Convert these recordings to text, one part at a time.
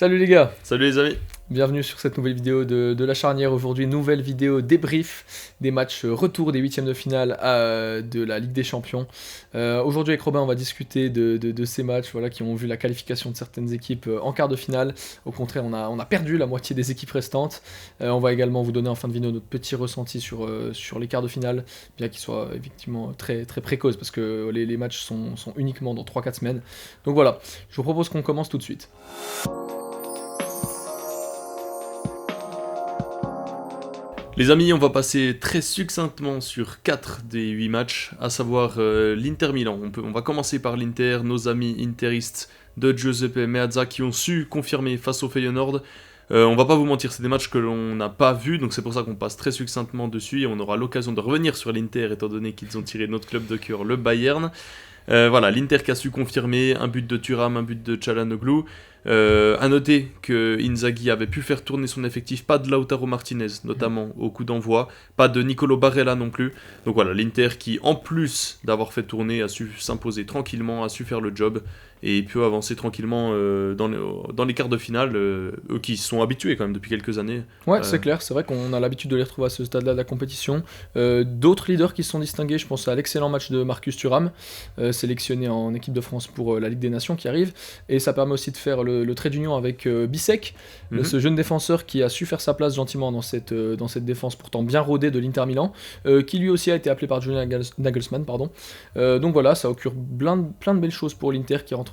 Salut les gars, Salut les amis. bienvenue sur cette nouvelle vidéo de la charnière. Aujourd'hui, nouvelle vidéo débrief des matchs retour des huitièmes de finale de la Ligue des Champions. Aujourd'hui avec Robin, on va discuter de ces matchs voilà, qui ont vu la qualification de certaines équipes en quart de finale. Au contraire, on a perdu la moitié des équipes restantes. On va également vous donner en fin de vidéo notre petit ressenti sur les quarts de finale, bien qu'ils soient effectivement très, très précoces parce que les matchs sont uniquement dans 3-4 semaines. Donc voilà, je vous propose qu'on commence tout de suite. Les amis, on va passer très succinctement sur 4 des 8 matchs, à savoir l'Inter Milan. On va commencer par l'Inter, nos amis interistes de Giuseppe Meazza qui ont su confirmer face au Feyenoord. On va pas vous mentir, c'est des matchs que l'on n'a pas vus, donc c'est pour ça qu'on passe très succinctement dessus et on aura l'occasion de revenir sur l'Inter étant donné qu'ils ont tiré notre club de cœur, le Bayern. Voilà, l'Inter qui a su confirmer un but de Thuram, un but de Çalhanoğlu. À noter que Inzaghi avait pu faire tourner son effectif, pas de Lautaro Martinez notamment au coup d'envoi, pas de Nicolo Barella non plus. Donc voilà, l'Inter qui en plus d'avoir fait tourner a su s'imposer tranquillement, a su faire le job et peut avancer tranquillement dans les quarts de finale, eux qui sont habitués quand même depuis quelques années. Ouais, c'est clair, c'est vrai qu'on a l'habitude de les retrouver à ce stade-là de la compétition. D'autres leaders qui se sont distingués, je pense à l'excellent match de Marcus Thuram, sélectionné en équipe de France pour la Ligue des Nations qui arrive, et ça permet aussi de faire le trait d'union avec Bissek, ce jeune défenseur qui a su faire sa place gentiment dans cette défense pourtant bien rodée de l'Inter Milan, qui lui aussi a été appelé par Julian Nagelsmann. Donc voilà, ça augure plein de belles choses pour l'Inter qui rencontrera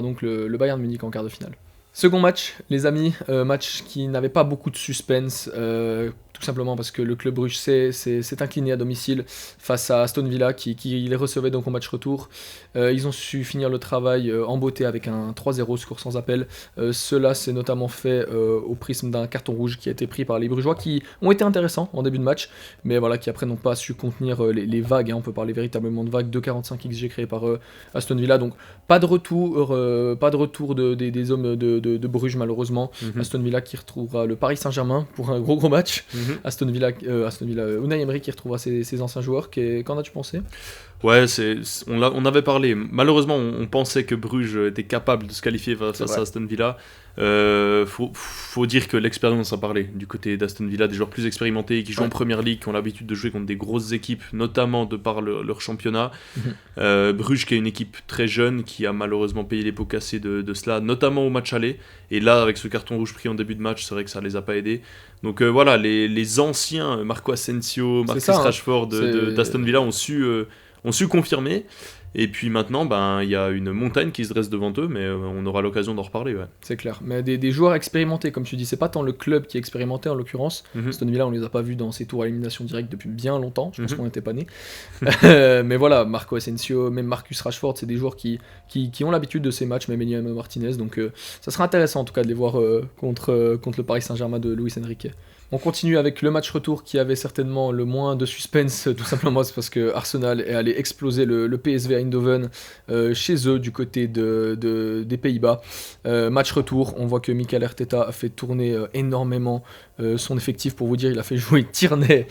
donc le Bayern Munich en quart de finale. Second match, les amis, match qui n'avait pas beaucoup de suspense, tout simplement parce que le club Bruges s'est incliné à domicile face à Aston Villa qui les recevait donc au match retour. Ils ont su finir le travail en beauté avec un 3-0, score sans appel. Cela s'est notamment fait au prisme d'un carton rouge qui a été pris par les Brugeois qui ont été intéressants en début de match, mais voilà, qui après n'ont pas su contenir les vagues, on peut parler véritablement de vagues, 2,45 XG créés par Aston Villa, donc pas de retour des hommes de Bruges malheureusement. Aston Villa qui retrouvera le Paris Saint-Germain pour un gros match. Aston Villa, Unai Emery qui retrouvera ses anciens joueurs. Qu'en as-tu pensé ? Ouais, on avait parlé. Malheureusement, on pensait que Bruges était capable de se qualifier face à Aston Villa. Faut dire que l'expérience a parlé du côté d'Aston Villa, des joueurs plus expérimentés qui jouent en première ligue, qui ont l'habitude de jouer contre des grosses équipes, notamment de par leur championnat. Bruges qui est une équipe très jeune, qui a malheureusement payé les pots cassés de cela, notamment au match aller. Et là, avec ce carton rouge pris en début de match, c'est vrai que ça les a pas aidés. Donc voilà, les anciens, Marco Asensio, Marcus Rashford d'Aston Villa ont su confirmer. Et puis maintenant, il y a une montagne qui se dresse devant eux, mais on aura l'occasion d'en reparler. Ouais. C'est clair. Mais des joueurs expérimentés, comme tu dis, c'est pas tant le club qui est expérimenté en l'occurrence. Aston Villa, on les a pas vus dans ces tours à élimination directe depuis bien longtemps. Je pense qu'on n'était pas nés. Mais voilà, Marco Asensio, même Marcus Rashford, c'est des joueurs qui ont l'habitude de ces matchs, même Emiliano Martinez. Donc ça sera intéressant en tout cas de les voir contre le Paris Saint-Germain de Luis Enrique. On continue avec le match retour qui avait certainement le moins de suspense, tout simplement c'est parce que Arsenal est allé exploser le PSV Eindhoven chez eux du côté des Pays-Bas. Match retour, on voit que Mikel Arteta a fait tourner énormément son effectif. Pour vous dire, il a fait jouer Tierney,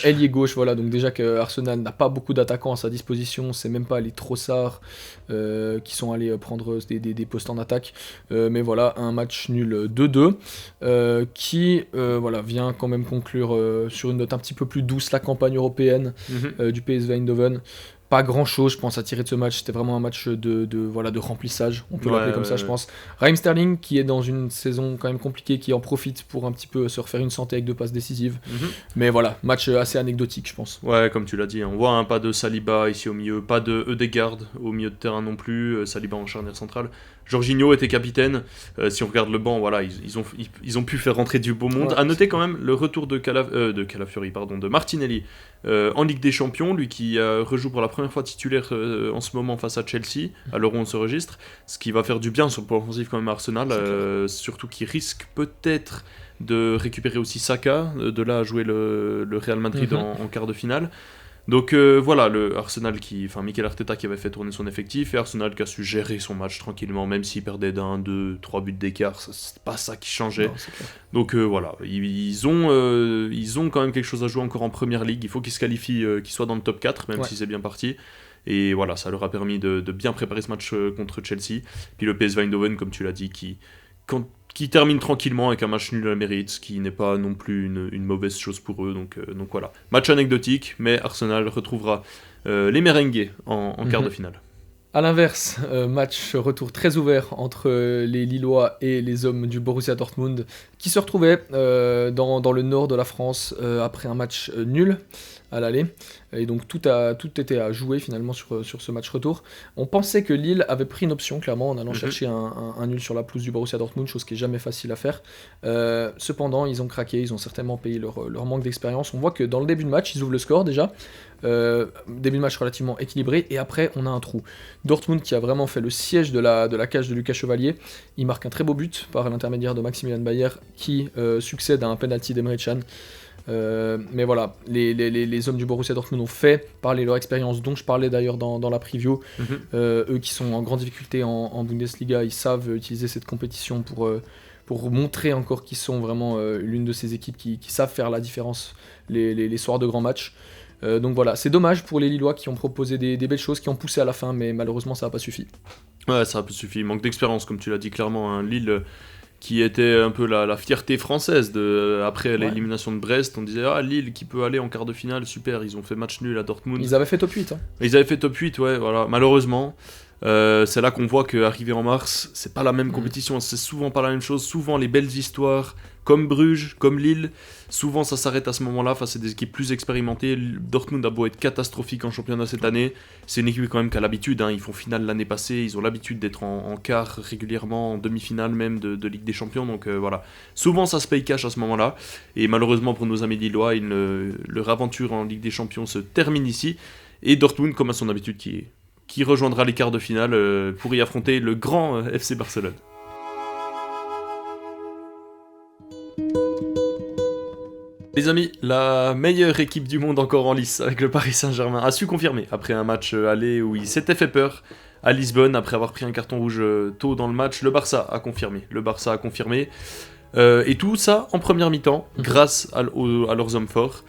ailier gauche. Voilà, donc déjà que Arsenal n'a pas beaucoup d'attaquants à sa disposition, c'est même pas les Trossard qui sont allés prendre des postes en attaque. Mais voilà, un match nul 2-2 qui vient quand même conclure sur une note un petit peu plus douce la campagne européenne du PSV Eindhoven. Pas grand chose, je pense, à tirer de ce match. C'était vraiment un match de remplissage, on peut l'appeler comme ça, je pense. Raheem Sterling, qui est dans une saison quand même compliquée, qui en profite pour un petit peu se refaire une santé avec 2 passes décisives. Mais voilà, match assez anecdotique, je pense. Ouais, comme tu l'as dit, on voit pas de Saliba ici au milieu, pas de Ødegaard au milieu de terrain non plus, Saliba en charnière centrale. Jorginho était capitaine. Si on regarde le banc, voilà, ils ont pu faire rentrer du beau monde. À noter quand même le retour de Martinelli en Ligue des Champions, lui qui rejoue pour la première fois titulaire en ce moment face à Chelsea, à l'heure où on se registre, ce qui va faire du bien sur le plan offensif quand même à Arsenal, surtout qu'il risque peut-être de récupérer aussi Saka, de là à jouer le Real Madrid en quart de finale. Donc voilà, le Arsenal Mikel Arteta qui avait fait tourner son effectif et Arsenal qui a su gérer son match tranquillement, même s'il perdait d'1, 2, 3 buts d'écart, c'est pas ça qui changeait. Non, donc voilà, ils ont quand même quelque chose à jouer encore en première ligue, il faut qu'ils se qualifient, qu'ils soient dans le top 4, même si c'est bien parti. Et voilà, ça leur a permis de bien préparer ce match contre Chelsea. Puis le PSV Eindhoven, comme tu l'as dit, qui termine tranquillement avec un match nul à la mérite, ce qui n'est pas non plus une mauvaise chose pour eux. Donc voilà. Match anecdotique, mais Arsenal retrouvera les merengues en quart de finale. A l'inverse, match retour très ouvert entre les Lillois et les hommes du Borussia Dortmund qui se retrouvaient dans le nord de la France après un match nul à l'aller. Et donc tout était à jouer finalement sur ce match retour. On pensait que Lille avait pris une option clairement en allant chercher un nul sur la pelouse du Borussia Dortmund, chose qui est jamais facile à faire. Cependant, ils ont craqué, ils ont certainement payé leur manque d'expérience. On voit que dans le début de match, ils ouvrent le score déjà. Début de match relativement équilibré, et après on a un trou. Dortmund qui a vraiment fait le siège de la cage de Lucas Chevalier, il marque un très beau but par l'intermédiaire de Maximilian Bayer qui succède à un penalty d'Emre Can. Mais voilà, les hommes du Borussia Dortmund ont fait parler leur expérience, dont je parlais d'ailleurs dans la preview. Eux qui sont en grande difficulté en Bundesliga, ils savent utiliser cette compétition pour montrer encore qu'ils sont vraiment l'une de ces équipes qui savent faire la différence les soirs de grands matchs. Donc voilà, c'est dommage pour les Lillois qui ont proposé des belles choses, qui ont poussé à la fin, mais malheureusement ça n'a pas suffi. Ouais, ça n'a pas suffi, manque d'expérience comme tu l'as dit clairement, hein. Lille qui était un peu la fierté française après l'élimination de Brest, on disait Lille qui peut aller en quart de finale, super, ils ont fait match nul à Dortmund. Ils avaient fait top 8. Ils avaient fait top 8, ouais, voilà, malheureusement. C'est là qu'on voit qu'arriver en mars, c'est pas la même compétition, c'est souvent pas la même chose. Souvent les belles histoires, comme Bruges, comme Lille, souvent ça s'arrête à ce moment-là face à des équipes plus expérimentées. Dortmund a beau être catastrophique en championnat cette année, c'est une équipe quand même qui a l'habitude, hein. Ils font finale l'année passée, ils ont l'habitude d'être en quart régulièrement, en demi-finale même de Ligue des Champions, donc voilà. Souvent ça se paye cash à ce moment-là, et malheureusement pour nos amis lillois, leur aventure en Ligue des Champions se termine ici, et Dortmund, comme à son habitude, qui rejoindra les quarts de finale pour y affronter le grand FC Barcelone. Les amis, la meilleure équipe du monde encore en lice avec le Paris Saint-Germain a su confirmer après un match aller où il s'était fait peur à Lisbonne après avoir pris un carton rouge tôt dans le match. Le Barça a confirmé. Et tout ça en première mi-temps grâce à leurs hommes forts.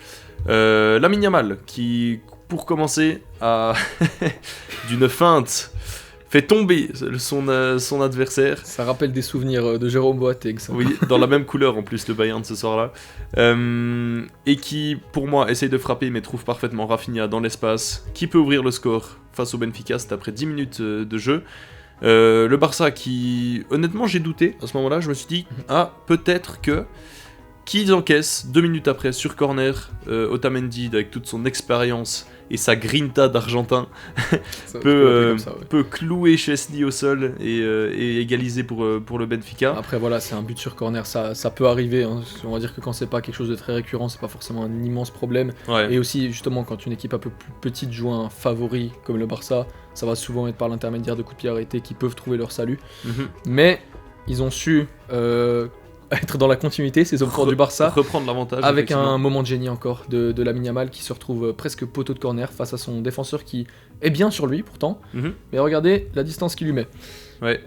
Lamine Yamal qui, pour commencer, a d'une feinte fait tomber son adversaire. Ça rappelle des souvenirs de Jérôme Boateng, ça. Oui, dans la même couleur en plus, le Bayern ce soir-là. Et qui, pour moi, essaye de frapper mais trouve parfaitement Rafinha dans l'espace, qui peut ouvrir le score face au Benfica, c'est après 10 minutes de jeu. Le Barça qui, honnêtement, j'ai douté à ce moment-là, je me suis dit, peut-être qu'ils encaissent 2 minutes après sur corner. Otamendi, avec toute son expérience et sa grinta d'Argentin, peut clouer Chesney au sol et égaliser pour le Benfica. Après voilà, c'est un but sur corner, ça peut arriver, hein. On va dire que quand c'est pas quelque chose de très récurrent, c'est pas forcément un immense problème. Et aussi justement quand une équipe un peu plus petite joue un favori comme le Barça, ça va souvent être par l'intermédiaire de coups de pied arrêtés qui peuvent trouver leur salut. Mais ils ont su être dans la continuité, ces hommes forts du Barça, reprendre l'avantage avec un moment de génie encore de Lamine Yamal qui se retrouve presque poteau de corner face à son défenseur qui est bien sur lui pourtant, mais regardez la distance qu'il lui met.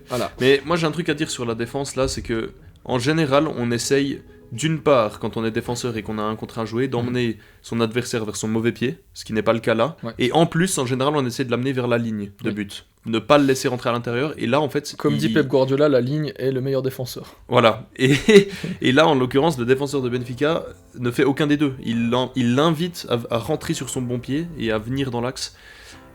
Voilà. Mais moi j'ai un truc à dire sur la défense là, c'est que en général on essaye d'une part, quand on est défenseur et qu'on a un contre un joué, d'emmener son adversaire vers son mauvais pied, ce qui n'est pas le cas là. Et en plus, en général, on essaie de l'amener vers la ligne de but. Ne pas le laisser rentrer à l'intérieur. Et là, en fait... Comme dit Pep Guardiola, la ligne est le meilleur défenseur. Voilà. Et là, en l'occurrence, le défenseur de Benfica ne fait aucun des deux. Il l'invite à rentrer sur son bon pied et à venir dans l'axe.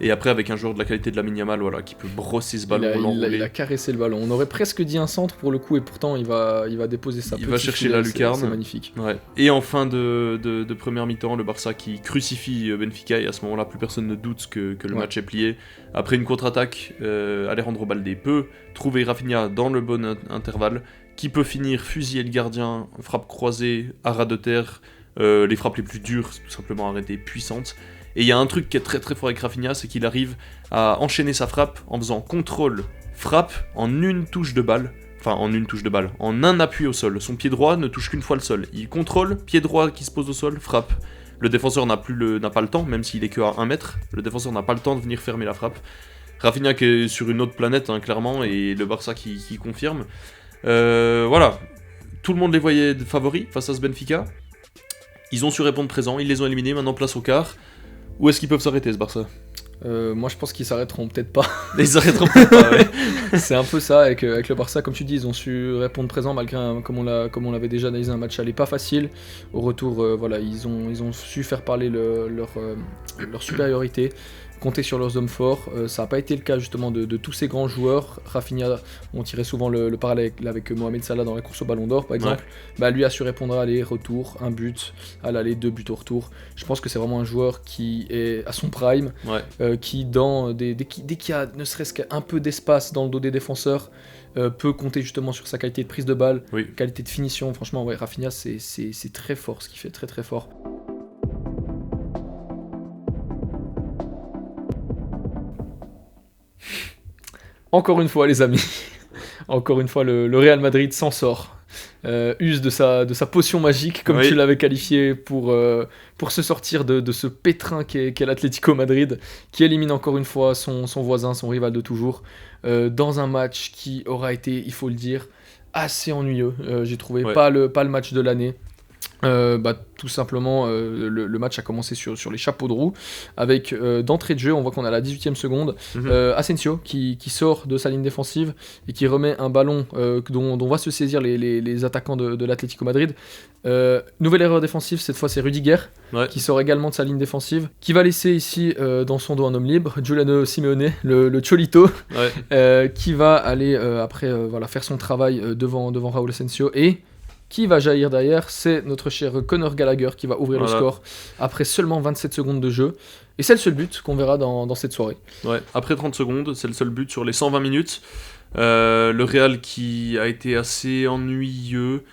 Et après, avec un joueur de la qualité de Lamine Yamal, voilà, qui peut brosser ce ballon, il a caressé le ballon. On aurait presque dit un centre pour le coup, et pourtant il va déposer sa petite. Il va chercher la lucarne. C'est magnifique. Ouais. Et en fin de première mi-temps, le Barça qui crucifie Benfica, et à ce moment-là, plus personne ne doute que le match est plié. Après une contre-attaque, Alejandro Balde peut trouver Rafinha dans le bon intervalle, qui peut finir fusiller le gardien, frappe croisée, à ras de terre, les frappes les plus dures, tout simplement arrêtées, puissantes. Et il y a un truc qui est très très fort avec Rafinha, c'est qu'il arrive à enchaîner sa frappe en faisant contrôle, frappe en une touche de balle. Enfin, en un appui au sol. Son pied droit ne touche qu'une fois le sol. Il contrôle, pied droit qui se pose au sol, frappe. Le défenseur n'a pas le temps, même s'il est que à 1 mètre. Le défenseur n'a pas le temps de venir fermer la frappe. Rafinha qui est sur une autre planète, hein, clairement, et le Barça qui confirme. Voilà. Tout le monde les voyait favoris face à ce Benfica. Ils ont su répondre présent, ils les ont éliminés, maintenant place au quart. Où est-ce qu'ils peuvent s'arrêter, ce Barça ? Moi je pense qu'ils s'arrêteront peut-être pas. Ils arrêteront peut-être pas, ouais. C'est un peu ça avec le Barça, comme tu dis, ils ont su répondre présent malgré, comme on l'avait déjà analysé, un match aller pas facile. Au retour, voilà, ils ont su faire parler leur supériorité, compter sur leurs hommes forts. Ça n'a pas été le cas justement de tous ces grands joueurs. Rafinha, on tirait souvent le parallèle avec Mohamed Salah dans la course au Ballon d'Or par exemple. Ouais. Lui a su répondre à aller-retour, un but, à l'aller, 2 buts au retour. Je pense que c'est vraiment un joueur qui est à son prime, qui dès qu'il y a ne serait-ce qu'un peu d'espace dans le dos des défenseurs, peut compter justement sur sa qualité de prise de balle, qualité de finition. Franchement, Rafinha, c'est très fort ce qu'il fait, très très fort. Encore une fois, les amis, encore une fois, le Real Madrid s'en sort. Use de sa potion magique, comme tu l'avais qualifié, pour se sortir de ce pétrin qu'est l'Atlético Madrid, qui élimine encore une fois son voisin, son rival de toujours, dans un match qui aura été, il faut le dire, assez ennuyeux. J'ai trouvé pas le match de l'année. Tout simplement, le match a commencé sur les chapeaux de roue avec d'entrée de jeu, on voit qu'on a la 18e seconde, Asensio qui sort de sa ligne défensive et qui remet un ballon dont va se saisir les attaquants de l'Atlético Madrid. Nouvelle erreur défensive, cette fois c'est Rudiger qui sort également de sa ligne défensive, qui va laisser ici dans son dos un homme libre, Giuliano Simeone, le Cholito, qui va aller après faire son travail devant Raúl Asensio, et qui va jaillir derrière, c'est notre cher Conor Gallagher qui va ouvrir le score après seulement 27 secondes de jeu. Et c'est le seul but qu'on verra dans cette soirée. Ouais, après 30 secondes, c'est le seul but sur les 120 minutes. Le Real qui a été assez ennuyeux,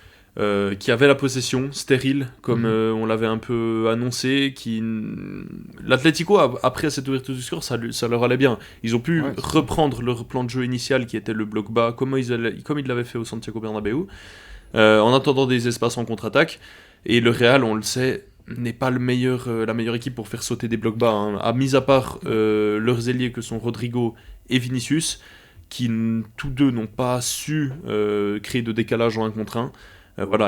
qui avait la possession, stérile, comme on l'avait un peu annoncé. L'Atlético, après cette ouverture du score, ça leur allait bien. Ils ont pu reprendre leur plan de jeu initial qui était le bloc bas, comme ils l'avaient fait au Santiago Bernabéu. En attendant des espaces en contre-attaque, et le Real, on le sait, n'est pas la meilleure équipe pour faire sauter des blocs bas, mis à part leurs ailiers que sont Rodrigo et Vinicius, qui tous deux n'ont pas su créer de décalage en 1 contre 1.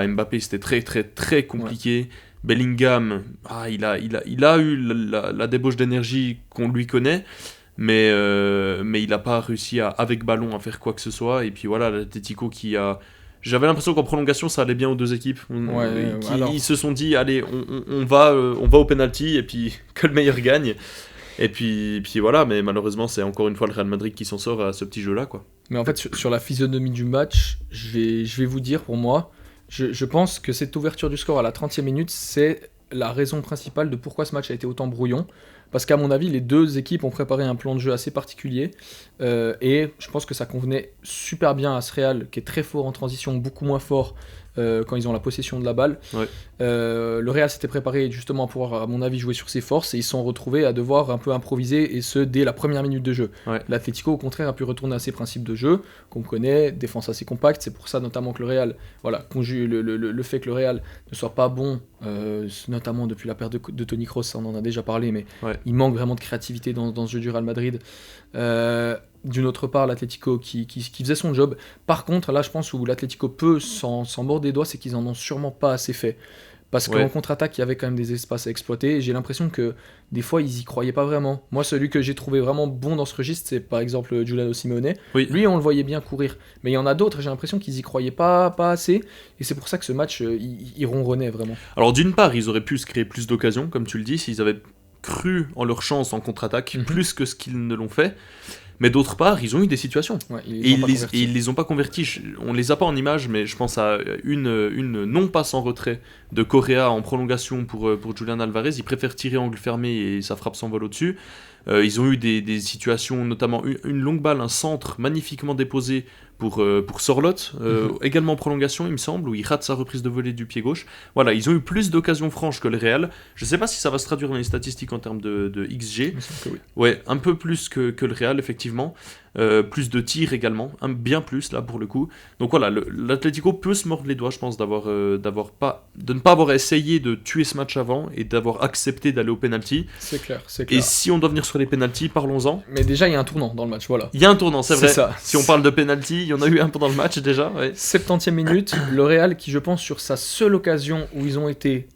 Mbappé, c'était très très très compliqué. Bellingham, il a eu la débauche d'énergie qu'on lui connaît, mais il n'a pas réussi avec ballon à faire quoi que ce soit. Et puis voilà, l'Atlético qui a... J'avais l'impression qu'en prolongation, ça allait bien aux deux équipes. Ils se sont dit, allez, on va au penalty et puis que le meilleur gagne. Et puis voilà, mais malheureusement, c'est encore une fois le Real Madrid qui s'en sort à ce petit jeu-là, quoi. Mais en fait, sur la physionomie du match, je vais vous dire, pour moi, je pense que cette ouverture du score à la 30e minute, c'est la raison principale de pourquoi ce match a été autant brouillon. Parce qu'à mon avis, les deux équipes ont préparé un plan de jeu assez particulier, et je pense que ça convenait super bien à ce Real, qui est très fort en transition, beaucoup moins fort quand ils ont la possession de la balle. Le Real s'était préparé justement à pouvoir, à mon avis, jouer sur ses forces, et ils se sont retrouvés à devoir un peu improviser, et ce dès la première minute de jeu. L'Atlético, au contraire, a pu retourner à ses principes de jeu qu'on connaît, défense assez compacte. C'est pour ça notamment que le Real, conjugue le fait que le Real ne soit pas bon, notamment depuis la perte de Toni Kroos, on en a déjà parlé, mais il manque vraiment de créativité dans ce jeu du Real Madrid. D'une autre part, l'Atlético qui faisait son job. Par contre, là, je pense où l'Atlético peut s'en mordre des doigts, c'est qu'ils en ont sûrement pas assez fait. Parce qu'en contre-attaque, il y avait quand même des espaces à exploiter. Et j'ai l'impression que des fois, ils y croyaient pas vraiment. Moi, celui que j'ai trouvé vraiment bon dans ce registre, c'est par exemple Giuliano Simeone. Lui, on le voyait bien courir. Mais il y en a d'autres, j'ai l'impression qu'ils y croyaient pas assez. Et c'est pour ça que ce match, il ronronnait vraiment. Alors, d'une part, ils auraient pu se créer plus d'occasions, comme tu le dis, s'ils avaient cru en leur chance en contre-attaque, plus que ce qu'ils ne l'ont fait. Mais d'autre part, ils ont eu des situations. Ils les ont pas convertis. On les a pas en image, mais je pense à une non-passe en retrait de Correa en prolongation pour Julian Alvarez. Ils préfèrent tirer angle fermé et ça frappe s'envole au-dessus. Ils ont eu des situations, notamment une longue balle, un centre magnifiquement déposé pour Sorloth, également en prolongation, il me semble, où il rate sa reprise de volée du pied gauche. Voilà, ils ont eu plus d'occasions franches que le Real. Je ne sais pas si ça va se traduire dans les statistiques en termes de XG. Ouais, un peu plus que le Real, effectivement. Plus de tirs également, bien plus là pour le coup. Donc voilà, l'Atlético peut se mordre les doigts, je pense, de ne pas avoir essayé de tuer ce match avant et d'avoir accepté d'aller au penalty. C'est clair. Et si on doit venir sur les penalties, parlons-en. Mais déjà, il y a un tournant dans le match, voilà. Il y a un tournant, c'est vrai. Ça. Si on parle de penalty, il y en a eu un pendant le match déjà. 70e minute, le Real qui, je pense, sur sa seule occasion où ils ont été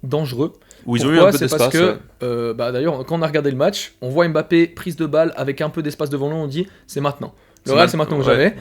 dangereux, Où ils ont eu un peu C'est d'espace. parce que, d'ailleurs, quand on a regardé le match, on voit Mbappé prise de balle avec un peu d'espace devant lui, on dit c'est maintenant. Le Real, c'est maintenant ou jamais.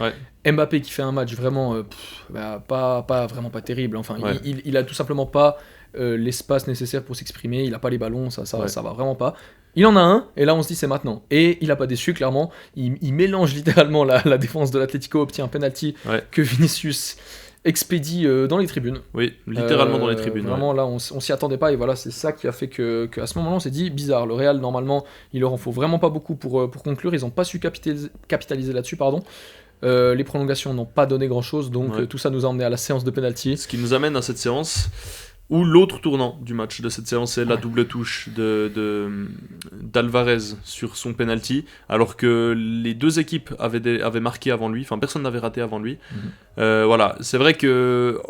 Mbappé qui fait un match vraiment vraiment pas terrible. Enfin, il a tout simplement pas l'espace nécessaire pour s'exprimer. Il a pas les ballons, ça va vraiment pas. Il en a un, et là on se dit c'est maintenant. Et il a pas déçu, clairement. Il mélange littéralement la défense de l'Atlético, obtient un penalty que Vinicius expédie dans les tribunes. Oui, littéralement dans les tribunes. Vraiment, là, on s'y attendait pas, et voilà, c'est ça qui a fait qu'à ce moment-là, on s'est dit, bizarre, le Real, normalement, il leur en faut vraiment pas beaucoup pour conclure, ils ont pas su capitaliser là-dessus, pardon. Les prolongations n'ont pas donné grand-chose, donc tout ça nous a emmené à la séance de penalty. Ce qui nous amène à cette séance où l'autre tournant du match de cette séance est la double touche d'Alvarez sur son penalty, alors que les deux équipes avaient marqué avant lui, enfin personne n'avait raté avant lui. Voilà, c'est vrai que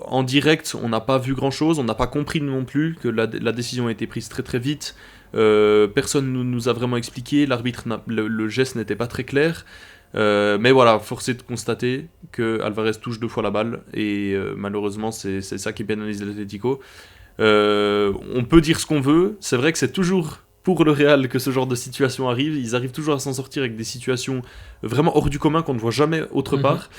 en direct on n'a pas vu grand chose, on n'a pas compris non plus que la décision a été prise très très vite. Personne nous a vraiment expliqué, l'arbitre le geste n'était pas très clair. Mais voilà, force est de constater que Alvarez touche 2 fois la balle et malheureusement c'est ça qui pénalise l'Atlético. On peut dire ce qu'on veut, c'est vrai que c'est toujours pour le Real que ce genre de situation arrive, ils arrivent toujours à s'en sortir avec des situations vraiment hors du commun qu'on ne voit jamais autre part.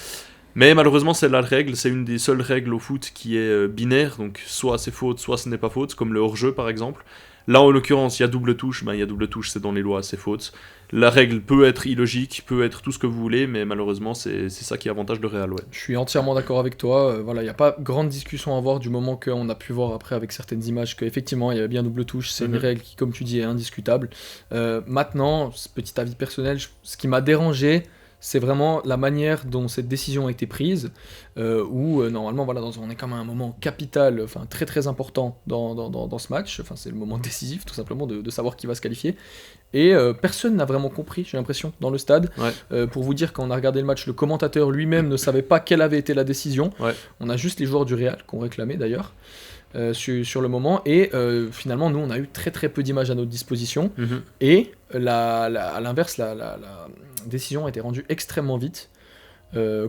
Mais malheureusement c'est la règle, c'est une des seules règles au foot qui est binaire, donc soit c'est faute, soit ce n'est pas faute, comme le hors-jeu par exemple. Là en l'occurrence il y a double touche, il y a double touche, c'est dans les lois, c'est faute. La règle peut être illogique, peut être tout ce que vous voulez, mais malheureusement c'est ça qui avantage le Real. Je suis entièrement d'accord avec toi, voilà, il n'y a pas grande discussion à avoir du moment qu'on a pu voir après avec certaines images qu'effectivement il y avait bien double touche, c'est une règle qui comme tu dis est indiscutable. Maintenant, petit avis personnel, ce qui m'a dérangé, c'est vraiment la manière dont cette décision a été prise, où normalement voilà, on est quand même à un moment capital, enfin très très important dans ce match, enfin c'est le moment décisif tout simplement de savoir qui va se qualifier, et personne n'a vraiment compris, j'ai l'impression, dans le stade. Pour vous dire, quand on a regardé le match, le commentateur lui-même ne savait pas quelle avait été la décision, on a juste les joueurs du Real qui ont réclamé d'ailleurs. Sur le moment, et finalement nous on a eu très très peu d'images à notre disposition, et à l'inverse la décision a été rendue extrêmement vite,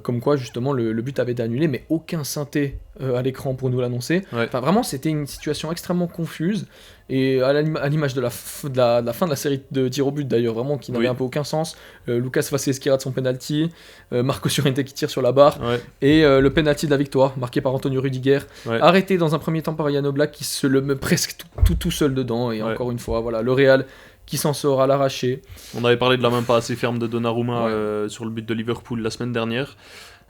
comme quoi justement le but avait été annulé, mais aucun synthé à l'écran pour nous l'annoncer. Enfin vraiment c'était une situation extrêmement confuse, et à l'image de la fin de la série de tirs au but d'ailleurs, vraiment qui n'avait un peu aucun sens. Lucas Vázquez qui rate son penalty, Marcos Llorente qui tire sur la barre, et le penalty de la victoire marqué par Antonio Rudiger, arrêté dans un premier temps par Jan Oblak qui se le met presque tout seul dedans, et encore une fois voilà, le Real qui s'en sort à l'arraché. On avait parlé de la main pas assez ferme de Donnarumma sur le but de Liverpool la semaine dernière.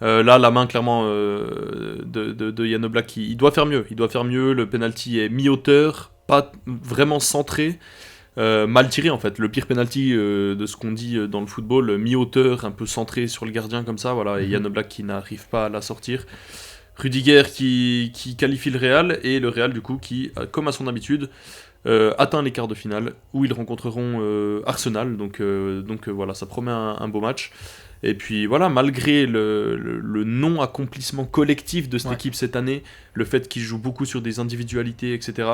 Là, la main clairement de Jan Oblak, il doit faire mieux. Le penalty est mi-hauteur, pas vraiment centré, mal tiré en fait. Le pire penalty de ce qu'on dit dans le football, mi-hauteur, un peu centré sur le gardien comme ça, voilà. Et Jan Oblak qui n'arrive pas à la sortir. Rudiger qui qualifie le Real, et le Real du coup qui, comme à son habitude, atteint les quarts de finale où ils rencontreront Arsenal, donc voilà, ça promet un beau match. Et puis voilà, malgré le non-accomplissement collectif de cette équipe cette année, le fait qu'ils jouent beaucoup sur des individualités, etc.,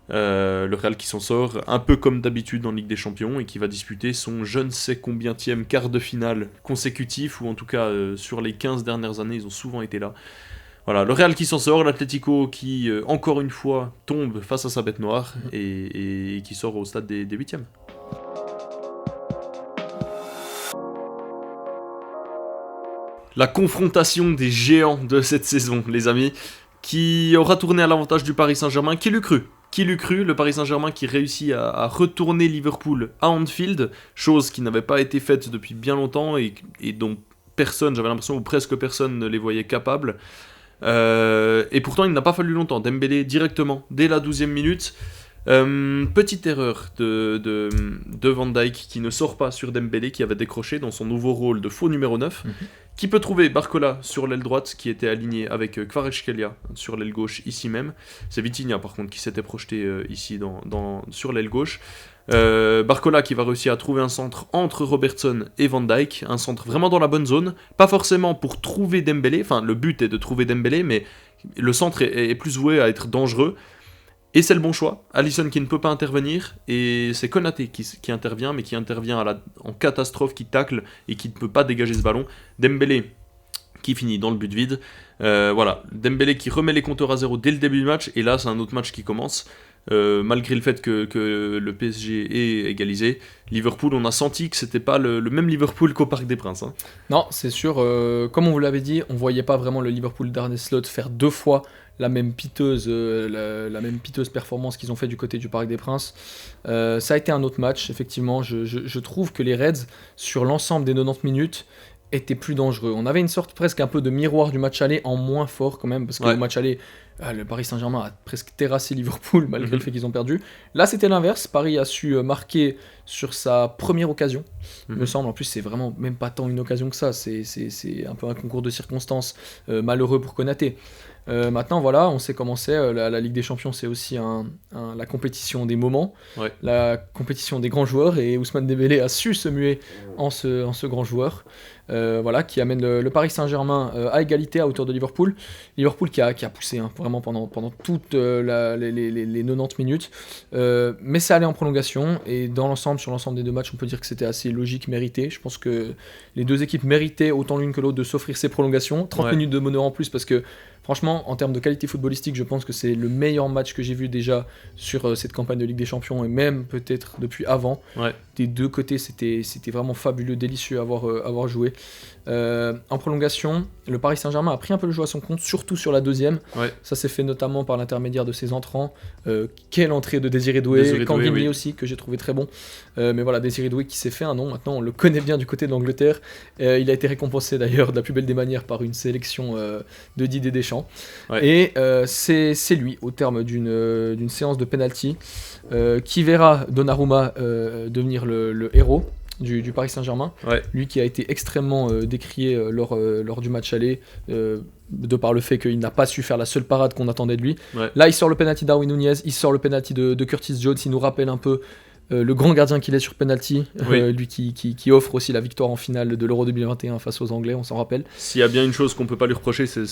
le Real qui s'en sort un peu comme d'habitude en Ligue des Champions, et qui va disputer son je ne sais combienième quart de finale consécutif, ou en tout cas sur les 15 dernières années ils ont souvent été là. Voilà, le Real qui s'en sort, l'Atlético qui, encore une fois, tombe face à sa bête noire, et qui sort au stade des huitièmes. La confrontation des géants de cette saison, les amis, qui aura tourné à l'avantage du Paris Saint-Germain. Qui l'eût cru, le Paris Saint-Germain qui réussit à retourner Liverpool à Anfield, chose qui n'avait pas été faite depuis bien longtemps, et dont personne, j'avais l'impression, ou presque personne ne les voyait capables. Et pourtant il n'a pas fallu longtemps. Dembélé directement dès la 12e minute, petite erreur de Van Dijk qui ne sort pas sur Dembélé, qui avait décroché dans son nouveau rôle de faux numéro 9, qui peut trouver Barcola sur l'aile droite, qui était aligné avec Kvaratskhelia sur l'aile gauche ici même. C'est Vitinha par contre qui s'était projeté ici sur l'aile gauche. Barcola qui va réussir à trouver un centre entre Robertson et Van Dijk, un centre vraiment dans la bonne zone, pas forcément pour trouver Dembélé, enfin le but est de trouver Dembélé, mais le centre est plus voué à être dangereux, et c'est le bon choix. Alisson qui ne peut pas intervenir, et c'est Konaté qui intervient, mais qui intervient en catastrophe, qui tacle et qui ne peut pas dégager ce ballon. Dembélé qui finit dans le but vide. Voilà, Dembélé qui remet les compteurs à zéro dès le début du match, et là c'est un autre match qui commence. malgré le fait que le PSG ait égalisé. Liverpool, on a senti que c'était pas le même Liverpool qu'au Parc des Princes. Hein. Non, c'est sûr, comme on vous l'avait dit, on voyait pas vraiment le Liverpool d'Arne Slot faire 2 fois la même piteuse performance qu'ils ont fait du côté du Parc des Princes. Ça a été un autre match, effectivement. Je trouve que les Reds, sur l'ensemble des 90 minutes, étaient plus dangereux. On avait une sorte presque un peu de miroir du match aller en moins fort quand même, parce que le match aller, le Paris Saint-Germain a presque terrassé Liverpool malgré le fait qu'ils ont perdu. Là, c'était l'inverse. Paris a su marquer sur sa première occasion, il me semble. En plus, c'est vraiment même pas tant une occasion que ça. C'est un peu un concours de circonstances malheureux pour Konaté. Maintenant, voilà, on sait comment c'est. La Ligue des Champions, c'est aussi la compétition des moments, la compétition des grands joueurs. Et Ousmane Dembélé a su se muer en ce grand joueur. Voilà, qui amène le Paris Saint-Germain à égalité à hauteur de Liverpool. Liverpool qui a poussé vraiment pendant toutes les 90 minutes. Mais ça allait en prolongation. Et sur l'ensemble des deux matchs, on peut dire que c'était assez logique, mérité. Je pense que les deux équipes méritaient autant l'une que l'autre de s'offrir ces prolongations. 30 minutes de bonheur en plus parce que franchement, en termes de qualité footballistique, je pense que c'est le meilleur match que j'ai vu déjà sur cette campagne de Ligue des Champions et même peut-être depuis avant. Des deux côtés, c'était vraiment fabuleux, délicieux à avoir joué. En prolongation, le Paris Saint-Germain a pris un peu le jeu à son compte, surtout sur la deuxième. Ça s'est fait notamment par l'intermédiaire de ses entrants. Quelle entrée de Désiré Doué, Kangini aussi, que j'ai trouvé très bon. Mais voilà, Désiré Doué qui s'est fait un nom, maintenant on le connaît bien du côté de l'Angleterre. Il a été récompensé d'ailleurs de la plus belle des manières par une sélection de Didier Deschamps. Et c'est lui, au terme d'une séance de penalty, qui verra Donnarumma devenir le héros du Paris Saint-Germain, lui qui a été extrêmement décrié lors du match aller, de par le fait qu'il n'a pas su faire la seule parade qu'on attendait de lui. Là il sort le penalty Darwin Nunez, il sort le penalty de Curtis Jones, il nous rappelle un peu le grand gardien qu'il est sur penalty, lui qui offre aussi la victoire en finale de l'Euro 2021 face aux Anglais, on s'en rappelle. S'il y a bien une chose qu'on peut pas lui reprocher, c'est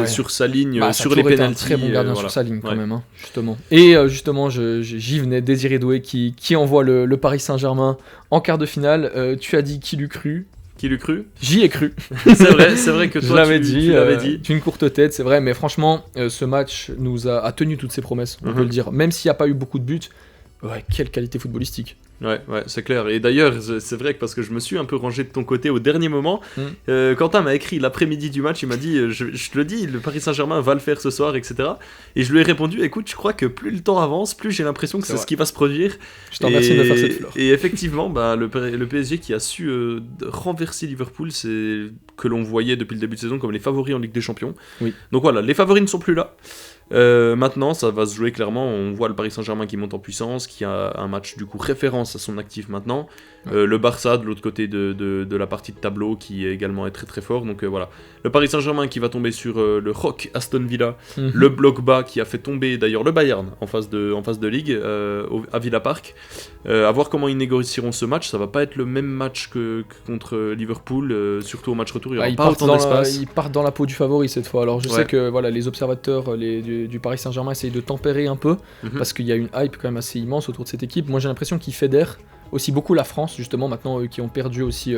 sur sa ligne, sur les penalties. Un très bon gardien sur sa ligne quand même, hein, justement. Et justement, j'y venais, Désiré Doué qui envoie le Paris Saint-Germain en quart de finale. Tu as dit qui l'eût cru. Qui l'eût cru ? J'y ai cru. c'est vrai que toi, tu l'avais dit. D'une courte tête, c'est vrai, mais franchement, ce match a tenu toutes ses promesses, on peut le dire. Même s'il n'y a pas eu beaucoup de buts, quelle qualité footballistique. Ouais, c'est clair. Et d'ailleurs, c'est vrai que parce que je me suis un peu rangé de ton côté au dernier moment, Quentin m'a écrit l'après-midi du match, il m'a dit, je te le dis, le Paris Saint-Germain va le faire ce soir, etc. Et je lui ai répondu, écoute, je crois que plus le temps avance, plus j'ai l'impression que c'est ce qui va se produire. Je t'en remercie de me faire cette fleur. Et effectivement, le PSG qui a su renverser Liverpool, c'est que l'on voyait depuis le début de saison comme les favoris en Ligue des Champions. Donc voilà, les favoris ne sont plus là. Maintenant ça va se jouer clairement, on voit le Paris Saint-Germain qui monte en puissance, qui a un match du coup référence à son actif maintenant, le Barça de l'autre côté de la partie de tableau qui également est très très fort, donc voilà, le Paris Saint-Germain qui va tomber sur le Rock Aston Villa, le bloc bas qui a fait tomber d'ailleurs le Bayern en phase de Ligue à Villa Park, à voir comment ils négocieront ce match. Ça va pas être le même match que contre Liverpool, surtout au match retour, il y aura pas autant d'espace. Ils partent dans la peau du favori cette fois, alors je sais que voilà, les observateurs du Paris Saint-Germain essayent de tempérer un peu, parce qu'il y a une hype quand même assez immense autour de cette équipe. Moi j'ai l'impression qu'ils fédèrent aussi beaucoup la France, justement, maintenant eux qui ont perdu aussi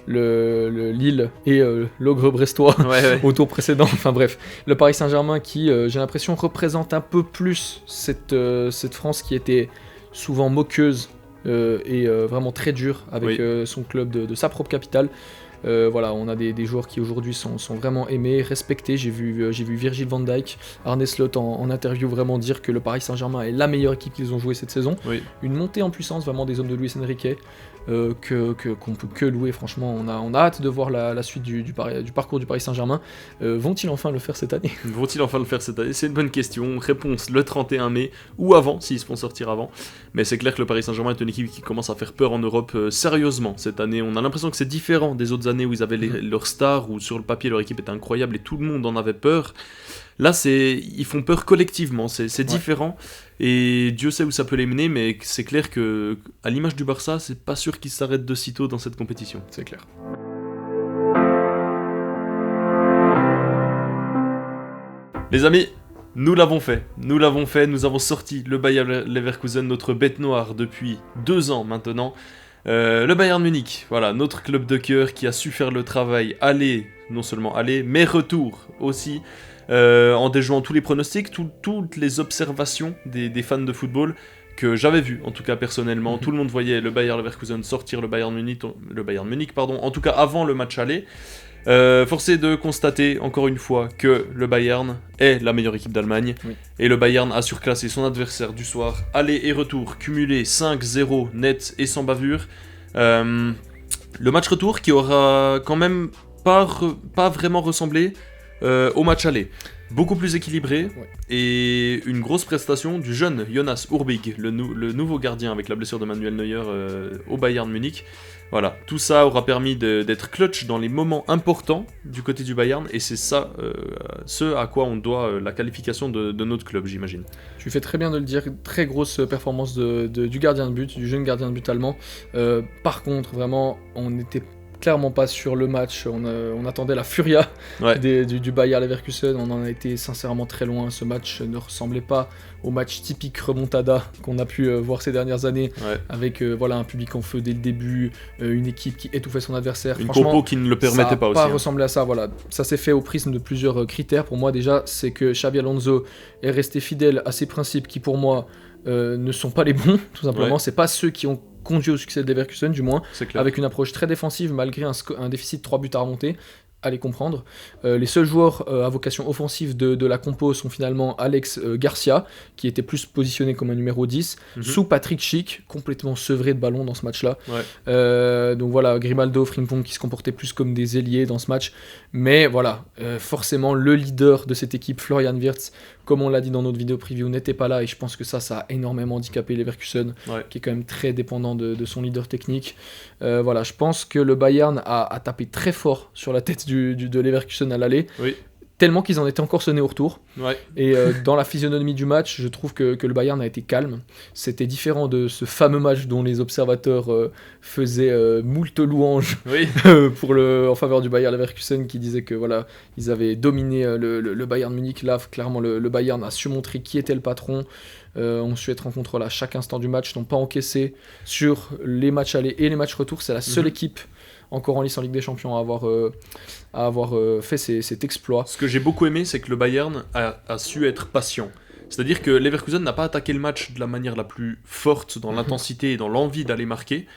le Lille et l'Ogre brestois au tour précédent. Enfin bref, le Paris Saint-Germain qui, j'ai l'impression, représente un peu plus cette France qui était souvent moqueuse et vraiment très dure avec son club de sa propre capitale. Voilà, on a des joueurs qui aujourd'hui sont vraiment aimés, respectés. J'ai vu Virgil van Dijk, Arne Slot en interview vraiment dire que le Paris Saint-Germain est la meilleure équipe qu'ils ont joué cette saison. Une montée en puissance vraiment des hommes de Luis Enrique qu'on peut que louer. Franchement, on a hâte de voir la suite du parcours du Paris Saint-Germain. Vont-ils enfin le faire cette année ? C'est une bonne question. Réponse le 31 mai ou avant, s'ils se font sortir avant. Mais c'est clair que le Paris Saint-Germain est une équipe qui commence à faire peur en Europe sérieusement cette année. On a l'impression que c'est différent des autres années où ils avaient leurs stars, où sur le papier leur équipe était incroyable et tout le monde en avait peur. Là, ils font peur collectivement, c'est différent, et Dieu sait où ça peut les mener, mais c'est clair que, à l'image du Barça, c'est pas sûr qu'ils s'arrêtent de sitôt dans cette compétition. C'est clair. Les amis, nous l'avons fait, nous avons sorti le Bayer Leverkusen, notre bête noire depuis 2 ans maintenant. Le Bayern Munich, voilà, notre club de cœur qui a su faire le travail aller non seulement aller, mais retour aussi, en déjouant tous les pronostics, toutes les observations des fans de football que j'avais vu, en tout cas personnellement. Tout le monde voyait le Bayer Leverkusen sortir le Bayern Munich, en tout cas avant le match aller. Force est de constater encore une fois que le Bayern est la meilleure équipe d'Allemagne, et le Bayern a surclassé son adversaire du soir, aller et retour cumulé 5-0 net et sans bavure. Le match retour qui aura quand même pas vraiment ressemblé au match aller. Beaucoup plus équilibré, et une grosse prestation du jeune Jonas Urbig, le nouveau gardien avec la blessure de Manuel Neuer au Bayern Munich. Voilà, tout ça aura permis d'être clutch dans les moments importants du côté du Bayern, et c'est ça ce à quoi on doit la qualification de notre club, j'imagine. Tu fais très bien de le dire, très grosse performance du gardien de but, du jeune gardien de but allemand. Par contre, vraiment, on n'était clairement pas sur le match, on attendait la furia du Bayer Leverkusen, on en a été sincèrement très loin. Ce match ne ressemblait pas au match typique remontada qu'on a pu voir ces dernières années, avec un public en feu dès le début, une équipe qui étouffait son adversaire. Une compo qui ne le permettait pas aussi. Ça n'a pas ressemblé à ça, voilà. Ça s'est fait au prisme de plusieurs critères. Pour moi déjà, c'est que Xabi Alonso est resté fidèle à ses principes qui pour moi ne sont pas les bons, tout simplement. C'est pas ceux qui ont conduit au succès de Leverkusen, du moins, avec une approche très défensive malgré un déficit de 3 buts à remonter. Allez comprendre. Les seuls joueurs à vocation offensive de la compo sont finalement Alex Garcia, qui était plus positionné comme un numéro 10, sous Patrick Schick, complètement sevré de ballon dans ce match-là. Donc voilà, Grimaldo, Frimpong qui se comportaient plus comme des ailiers dans ce match. Mais voilà, forcément, le leader de cette équipe, Florian Wirtz, comme on l'a dit dans notre vidéo preview, n'était pas là, et je pense que ça a énormément handicapé Leverkusen, qui est quand même très dépendant de son leader technique. Voilà, je pense que le Bayern a tapé très fort sur la tête de Leverkusen à l'aller, tellement qu'ils en étaient encore sonnés au retour. Et dans la physionomie du match, je trouve que le Bayern a été calme. C'était différent de ce fameux match dont les observateurs faisaient moult louanges en faveur du Bayer Leverkusen, qui disaient que voilà, ils avaient dominé le Bayern Munich. Là, clairement, le Bayern a su montrer qui était le patron. Ont su être en contrôle à chaque instant du match, n'ont pas encaissé sur les matchs allés et les matchs retour. C'est la seule équipe encore en lice en Ligue des Champions à avoir fait cet exploit. Ce que j'ai beaucoup aimé, c'est que le Bayern a su être patient. C'est-à-dire que Leverkusen n'a pas attaqué le match de la manière la plus forte, dans l'intensité et dans l'envie d'aller marquer.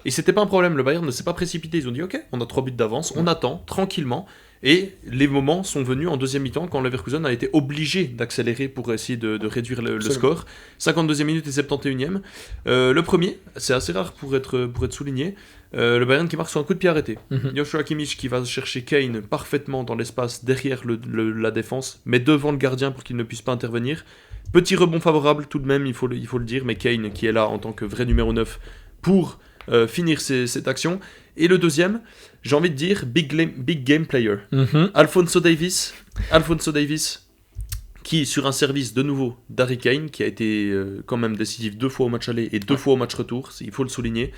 Et c'était pas un problème, le Bayern ne s'est pas précipité. Ils ont dit ok, on a 3 buts d'avance, on attend tranquillement. Et les moments sont venus en deuxième mi-temps quand Leverkusen a été obligé d'accélérer pour essayer de réduire le score. 52e minute et 71e. Le premier, c'est assez rare pour être souligné. Le Bayern qui marque sur un coup de pied arrêté. Joshua Kimmich qui va chercher Kane parfaitement dans l'espace derrière la défense, mais devant le gardien pour qu'il ne puisse pas intervenir. Petit rebond favorable tout de même, il faut le dire, mais Kane qui est là en tant que vrai numéro 9 pour finir cette action. Et le deuxième, j'ai envie de dire big game player. Alphonso Davies, qui sur un service de nouveau d'Harry Kane, qui a été quand même décisif 2 fois au match aller et 2 fois au match retour, il faut le souligner,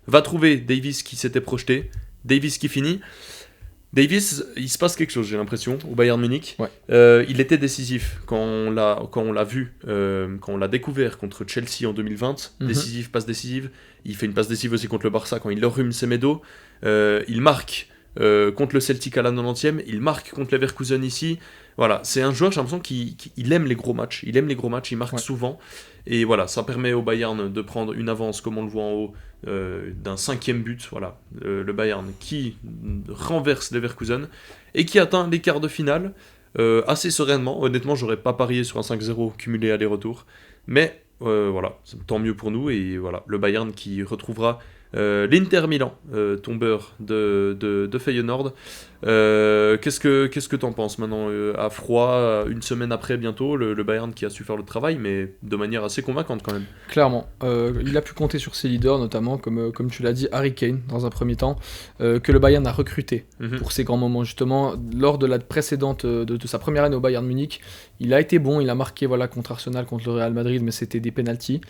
va trouver Davies qui s'était projeté, Davies qui finit. Davies, il se passe quelque chose, j'ai l'impression, au Bayern Munich. Il était décisif quand on l'a vu, quand on l'a découvert contre Chelsea en 2020. Décisif, passe décisive. Il fait une passe décisive aussi contre le Barça quand il leur rhume Semedo. Il marque contre le Celtic à la 90e. Il marque contre Leverkusen ici. Voilà, c'est un joueur, j'ai l'impression qu'il aime les gros matchs. Il marque souvent. Et voilà, ça permet au Bayern de prendre une avance, comme on le voit en haut, d'un 5e but. Voilà, le Bayern qui renverse Leverkusen et qui atteint les quarts de finale assez sereinement. Honnêtement, j'aurais pas parié sur un 5-0 cumulé aller-retour. Mais voilà, tant mieux pour nous. Et voilà, le Bayern qui retrouvera l'Inter Milan, tombeur de Feyenoord. Qu'est-ce que t'en penses maintenant à froid, une semaine après bientôt, le Bayern qui a su faire le travail, mais de manière assez convaincante quand même. Clairement, il a pu compter sur ses leaders, notamment comme tu l'as dit, Harry Kane dans un premier temps, que le Bayern a recruté pour ces grands moments justement. Lors de la précédente de sa première année au Bayern Munich, il a été bon, il a marqué contre Arsenal, contre le Real Madrid, mais c'était des pénaltys.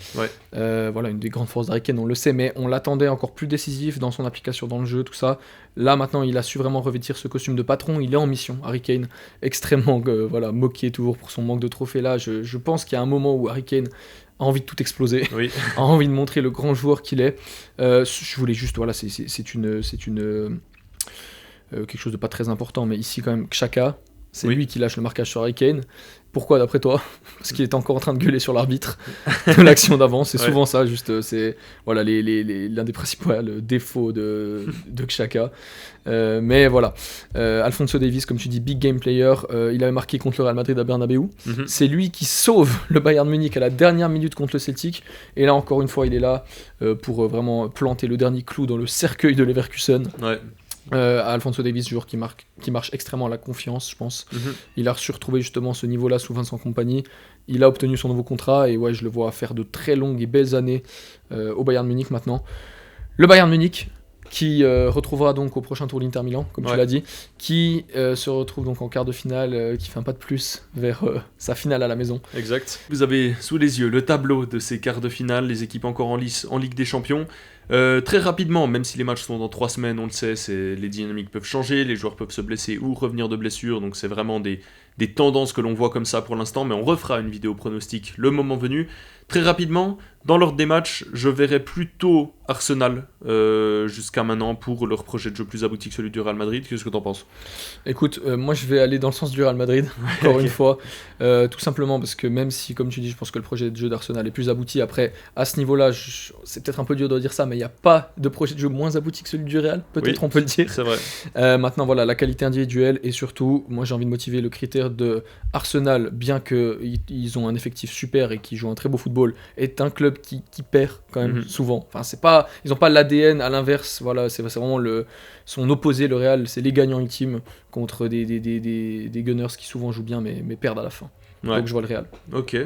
Voilà, une des grandes forces d'Harry Kane, on le sait, mais on l'attendait encore plus décisif dans son application dans le jeu, tout ça. Là maintenant, il a su vraiment revêtir ce costume de patron. Il est en mission, Harry Kane, extrêmement moqué toujours pour son manque de trophées là. Je pense qu'il y a un moment où Harry Kane a envie de tout exploser, a envie de montrer le grand joueur qu'il est. Je voulais juste, voilà, c'est une quelque chose de pas très important, mais ici quand même Xhaka, c'est Oui. lui qui lâche le marquage sur Harry Kane. Pourquoi d'après toi? Parce qu'il est encore en train de gueuler sur l'arbitre de l'action d'avant, c'est Ouais. souvent ça, juste c'est voilà l'un des principaux défauts de Xhaka. Mais voilà, Alphonso Davies, comme tu dis, big game player, il avait marqué contre le Real Madrid à Bernabeu. Mhm. C'est lui qui sauve le Bayern Munich à la dernière minute contre le Celtic. Et là encore une fois, il est là pour vraiment planter le dernier clou dans le cercueil de Leverkusen. Ouais. Alphonso Davies, joueur qui marche extrêmement à la confiance, je pense. Mhm. Il a su retrouver justement ce niveau-là sous Vincent Kompany. Il a obtenu son nouveau contrat et ouais, je le vois faire de très longues et belles années au Bayern Munich maintenant. Le Bayern Munich qui retrouvera donc au prochain tour l'Inter Milan, comme tu Ouais. l'as dit, qui se retrouve donc en quart de finale, qui fait un pas de plus vers sa finale à la maison. Exact. Vous avez sous les yeux le tableau de ces quarts de finale, les équipes encore en lice en Ligue des Champions. Très rapidement, même si les matchs sont dans 3 semaines, on le sait, les dynamiques peuvent changer, les joueurs peuvent se blesser ou revenir de blessure, donc c'est vraiment des tendances que l'on voit comme ça pour l'instant, mais on refera une vidéo pronostic le moment venu. Très rapidement, dans l'ordre des matchs, je verrais plutôt Arsenal jusqu'à maintenant pour leur projet de jeu plus abouti que celui du Real Madrid. Qu'est-ce que t'en penses? Écoute, moi je vais aller dans le sens du Real Madrid, encore une fois, tout simplement parce que même si, comme tu dis, je pense que le projet de jeu d'Arsenal est plus abouti, après, à ce niveau-là, c'est peut-être un peu dur de dire ça, mais il n'y a pas de projet de jeu moins abouti que celui du Real, peut-être Oui, on peut le dire. C'est vrai. Maintenant, voilà, la qualité individuelle et surtout, moi j'ai envie de motiver le critère de Arsenal, bien qu'ils ont un effectif super et qui jouent un très beau football, est un club qui perd quand même souvent. Enfin, ils n'ont pas l'ADN à l'inverse, voilà, c'est vraiment son opposé, le Real, c'est les gagnants ultimes contre des Gunners qui souvent jouent bien mais perdent à la fin. Ouais. Donc je vois le Real. Ok.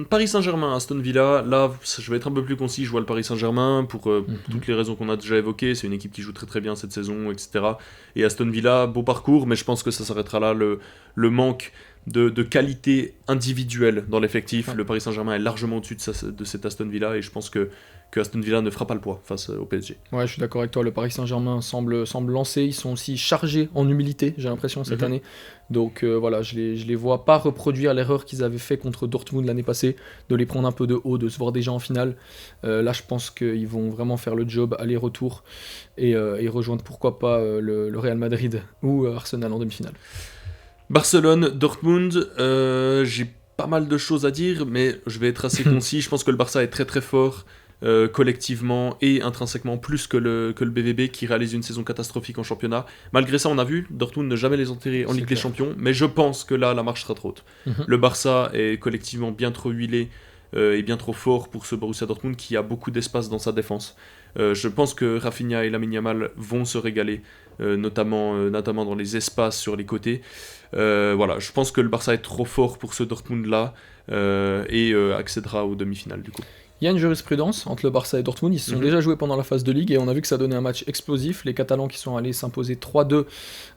Paris Saint-Germain, Aston Villa, là je vais être un peu plus concis, je vois le Paris Saint-Germain pour toutes les raisons qu'on a déjà évoquées, c'est une équipe qui joue très très bien cette saison, etc. Et Aston Villa, beau parcours, mais je pense que ça s'arrêtera là, le manque de qualité individuelle dans l'effectif. Ouais. Le Paris Saint-Germain est largement au-dessus de cet Aston Villa et je pense que Aston Villa ne fera pas le poids face au PSG. Ouais, je suis d'accord avec toi, le Paris Saint-Germain semble lancer, ils sont aussi chargés en humilité, j'ai l'impression, cette année. Donc voilà, je les vois pas reproduire l'erreur qu'ils avaient fait contre Dortmund l'année passée, de les prendre un peu de haut, de se voir déjà en finale. Là, je pense qu'ils vont vraiment faire le job aller-retour et rejoindre pourquoi pas le Real Madrid ou Arsenal en demi-finale. Barcelone, Dortmund, j'ai pas mal de choses à dire, mais je vais être assez concis. Je pense que le Barça est très très fort collectivement et intrinsèquement, plus que le BVB qui réalise une saison catastrophique en championnat. Malgré ça, on a vu Dortmund ne jamais les enterrer en Ligue des Champions, mais je pense que là, la marche sera trop haute. Le Barça est collectivement bien trop huilé et bien trop fort pour ce Borussia Dortmund qui a beaucoup d'espace dans sa défense. Je pense que Rafinha et Lamine Yamal vont se régaler, notamment dans les espaces sur les côtés. Voilà, je pense que le Barça est trop fort pour ce Dortmund-là et accédera aux demi-finales du coup. Il y a une jurisprudence entre le Barça et Dortmund, ils se sont déjà joués pendant la phase de Ligue et on a vu que ça donnait un match explosif, les Catalans qui sont allés s'imposer 3-2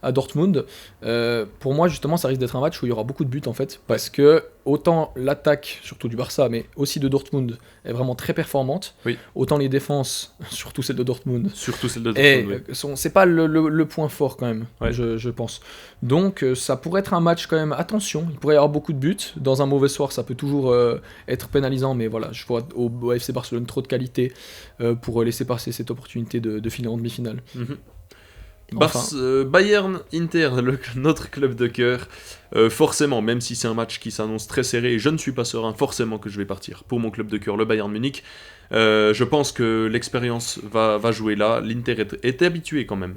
à Dortmund. Pour moi justement ça risque d'être un match où il y aura beaucoup de buts en fait, parce que autant l'attaque, surtout du Barça, mais aussi de Dortmund, est vraiment très performante, autant les défenses, surtout celle de Dortmund, c'est pas le point fort quand même, je pense. Donc ça pourrait être un match quand même, attention, il pourrait y avoir beaucoup de buts, dans un mauvais soir ça peut toujours être pénalisant, mais voilà, je vois au FC Barcelone trop de qualité pour laisser passer cette opportunité de filer en demi-finale. Bayern Inter, notre club de cœur, forcément, même si c'est un match qui s'annonce très serré et je ne suis pas serein, forcément que je vais partir pour mon club de cœur, le Bayern Munich. Je pense que l'expérience va jouer là. L'Inter est habitué quand même,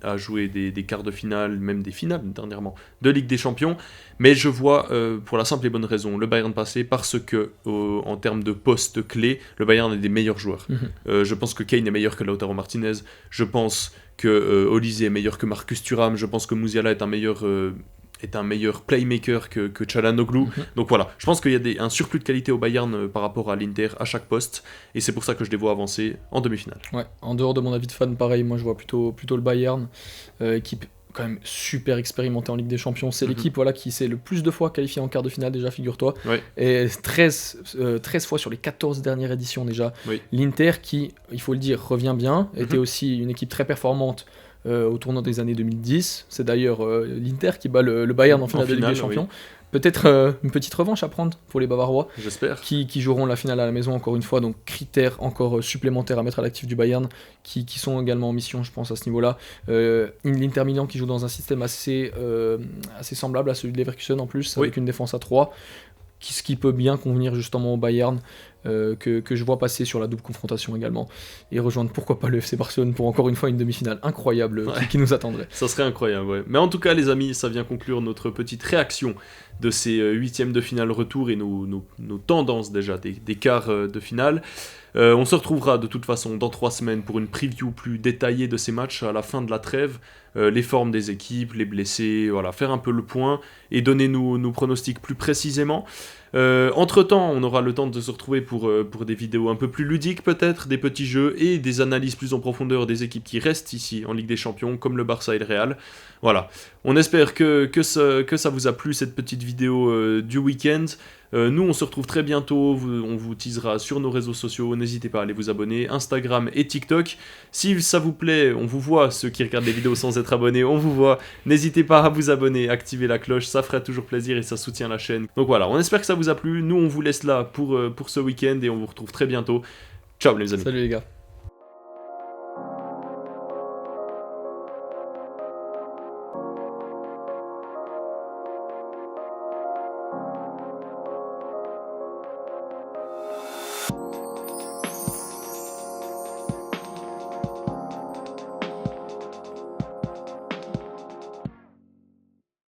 à jouer des quarts de finale, même des finales dernièrement, de Ligue des Champions. Mais je vois, pour la simple et bonne raison, le Bayern passer parce que, en termes de postes clés, le Bayern est des meilleurs joueurs. Je pense que Kane est meilleur que Lautaro Martinez. Je pense que Olise est meilleur que Marcus Thuram. Je pense que Musiala est un meilleur playmaker que Çalhanoğlu. Donc voilà, je pense qu'il y a un surplus de qualité au Bayern par rapport à l'Inter à chaque poste, et c'est pour ça que je les vois avancer en demi-finale. Ouais, en dehors de mon avis de fan, pareil, moi je vois plutôt le Bayern, équipe quand même super expérimentée en Ligue des Champions. C'est l'équipe qui s'est le plus de fois qualifiée en quart de finale déjà, figure-toi. Et 13 fois sur les 14 dernières éditions déjà. L'Inter qui, il faut le dire, revient bien, était aussi une équipe très performante au tournant des années 2010. C'est d'ailleurs l'Inter qui bat le Bayern en finale de Ligue des Champions. Oui. Peut-être une petite revanche à prendre pour les Bavarois. J'espère. Qui joueront la finale à la maison encore une fois, donc critères encore supplémentaires à mettre à l'actif du Bayern, qui sont également en mission, je pense, à ce niveau-là. L'Inter Milan qui joue dans un système assez semblable à celui de Leverkusen en plus, avec une défense à 3, ce qui peut bien convenir justement au Bayern, que je vois passer sur la double confrontation également, et rejoindre pourquoi pas le FC Barcelone pour encore une fois une demi-finale incroyable qui nous attendrait. Ça serait incroyable, ouais. Mais en tout cas les amis, ça vient conclure notre petite réaction de ces huitièmes de finale retour et nos tendances déjà des quarts de finale. On se retrouvera de toute façon dans 3 semaines pour une preview plus détaillée de ces matchs à la fin de la trêve, les formes des équipes, les blessés, voilà, faire un peu le point et donner nos pronostics plus précisément. Entre-temps, on aura le temps de se retrouver pour des vidéos un peu plus ludiques peut-être, des petits jeux et des analyses plus en profondeur des équipes qui restent ici en Ligue des Champions, comme le Barça et le Real. Voilà, on espère que ça vous a plu cette petite vidéo du week-end. Nous on se retrouve très bientôt, on vous teasera sur nos réseaux sociaux, n'hésitez pas à aller vous abonner, Instagram et TikTok. Si ça vous plaît, on vous voit, ceux qui regardent les vidéos sans être abonnés, on vous voit, n'hésitez pas à vous abonner, activer la cloche, ça ferait toujours plaisir et ça soutient la chaîne. Donc voilà, on espère que ça vous a plu, nous on vous laisse là pour ce week-end et on vous retrouve très bientôt. Ciao les amis. Salut les gars.